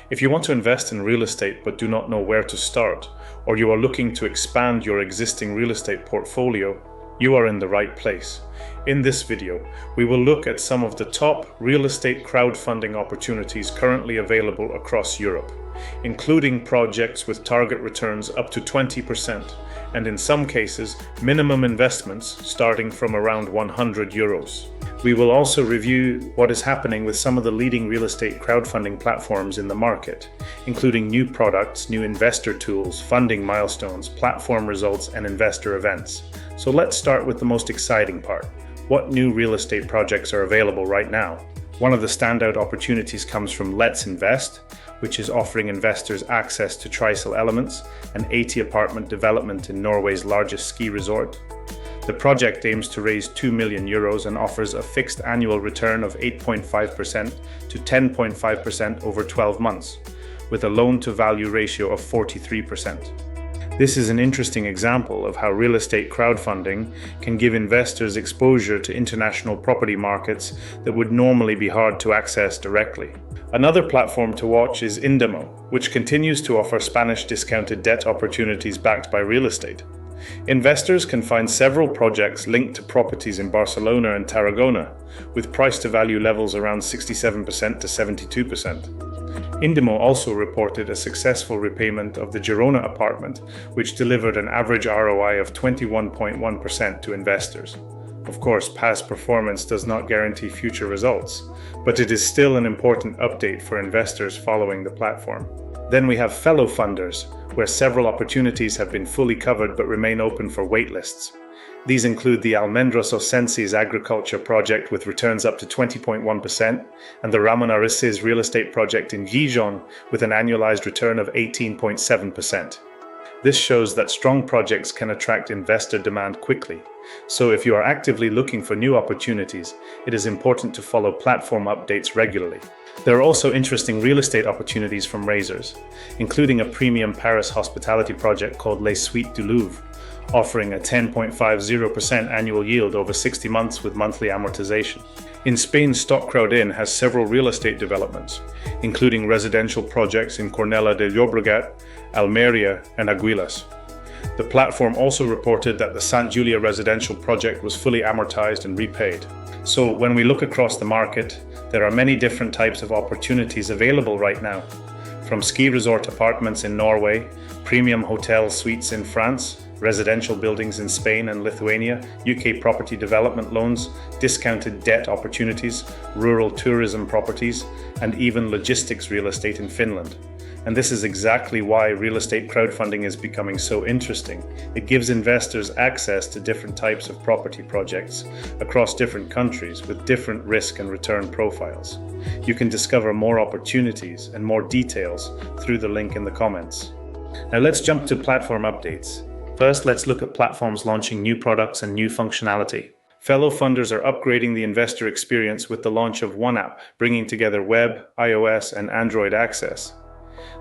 If you want to invest in real estate but do not know where to start, or you are looking to expand your existing real estate portfolio, you are in the right place. In this video, we will look at some of the top real estate crowdfunding opportunities currently available across Europe, including projects with target returns up to 20%, and in some cases, minimum investments starting from around €100. We will also review what is happening with some of the leading real estate crowdfunding platforms in the market, including new products, new investor tools, funding milestones, platform results, and investor events. So let's start with the most exciting part. What new real estate projects are available right now? One of the standout opportunities comes from Letsinvest, which is offering investors access to Trisel Elements, an 80-apartment development in Norway's largest ski resort. The project aims to raise €2 million and offers a fixed annual return of 8.5% to 10.5% over 12 months, with a loan-to-value ratio of 43%. This is an interesting example of how real estate crowdfunding can give investors exposure to international property markets that would normally be hard to access directly. Another platform to watch is Indemo, which continues to offer Spanish discounted debt opportunities backed by real estate. Investors can find several projects linked to properties in Barcelona and Tarragona, with price-to-value levels around 67% to 72%. Indemo also reported a successful repayment of the Girona apartment, which delivered an average ROI of 21.1% to investors. Of course, past performance does not guarantee future results, but it is still an important update for investors following the platform. Then we have fellow funders, where several opportunities have been fully covered but remain open for waitlists. These include the Almendros Osenses agriculture project with returns up to 20.1% and the Ramon Arises real estate project in Gijon with an annualized return of 18.7%. This shows that strong projects can attract investor demand quickly. So if you are actively looking for new opportunities, it is important to follow platform updates regularly. There are also interesting real estate opportunities from Raizers, including a premium Paris hospitality project called Les Suites du Louvre, offering a 10.50% annual yield over 60 months with monthly amortization. In Spain, StockCrowdIn has several real estate developments, including residential projects in Cornellà de Llobregat, Almeria, and Aguilas. The platform also reported that the Sant Julia residential project was fully amortized and repaid. So when we look across the market, there are many different types of opportunities available right now, from ski resort apartments in Norway, premium hotel suites in France, residential buildings in Spain and Lithuania, UK property development loans, discounted debt opportunities, rural tourism properties, and even logistics real estate in Finland. And this is exactly why real estate crowdfunding is becoming so interesting. It gives investors access to different types of property projects across different countries with different risk and return profiles. You can discover more opportunities and more details through the link in the comments. Now let's jump to platform updates. First, let's look at platforms launching new products and new functionality. Fellow funders are upgrading the investor experience with the launch of One App, bringing together web, iOS, and Android access.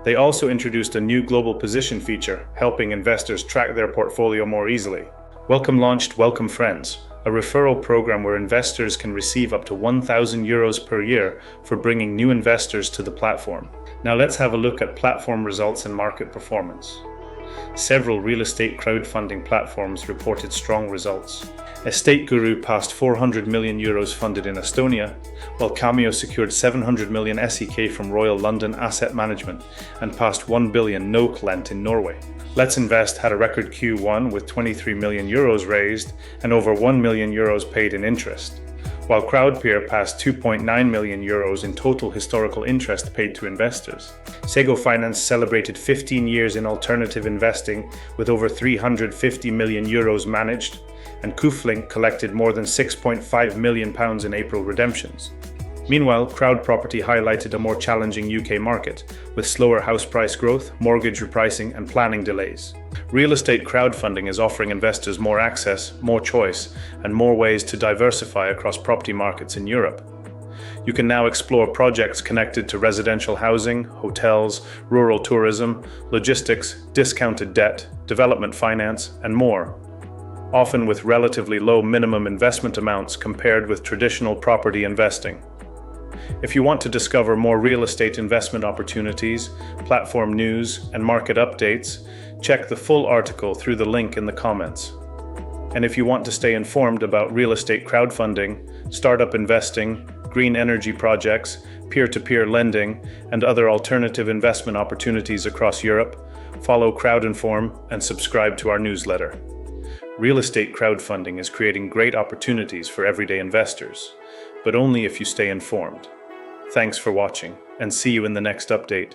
They also introduced a new global position feature, helping investors track their portfolio more easily. Welcome launched Welcome Friends, a referral program where investors can receive up to €1,000 per year for bringing new investors to the platform. Now let's have a look at platform results and market performance. Several real estate crowdfunding platforms reported strong results. Estate Guru passed €400 million funded in Estonia, while Kameo secured 700 million SEK from Royal London Asset Management and passed 1 billion NOK lent in Norway. Letsinvest had a record Q1 with €23 million raised and over €1 million paid in interest, while Crowdpeer passed €2.9 million in total historical interest paid to investors. Sego Finance celebrated 15 years in alternative investing with over €350 million managed, and Kooflink collected more than £6.5 million in April redemptions. Meanwhile, Crowd Property highlighted a more challenging UK market, with slower house price growth, mortgage repricing, and planning delays. Real estate crowdfunding is offering investors more access, more choice, and more ways to diversify across property markets in Europe. You can now explore projects connected to residential housing, hotels, rural tourism, logistics, discounted debt, development finance, and more, often with relatively low minimum investment amounts compared with traditional property investing. If you want to discover more real estate investment opportunities, platform news, and market updates, check the full article through the link in the comments. And if you want to stay informed about real estate crowdfunding, startup investing, green energy projects, peer-to-peer lending, and other alternative investment opportunities across Europe, follow CrowdInform and subscribe to our newsletter. Real estate crowdfunding is creating great opportunities for everyday investors, but only if you stay informed. Thanks for watching, and see you in the next update.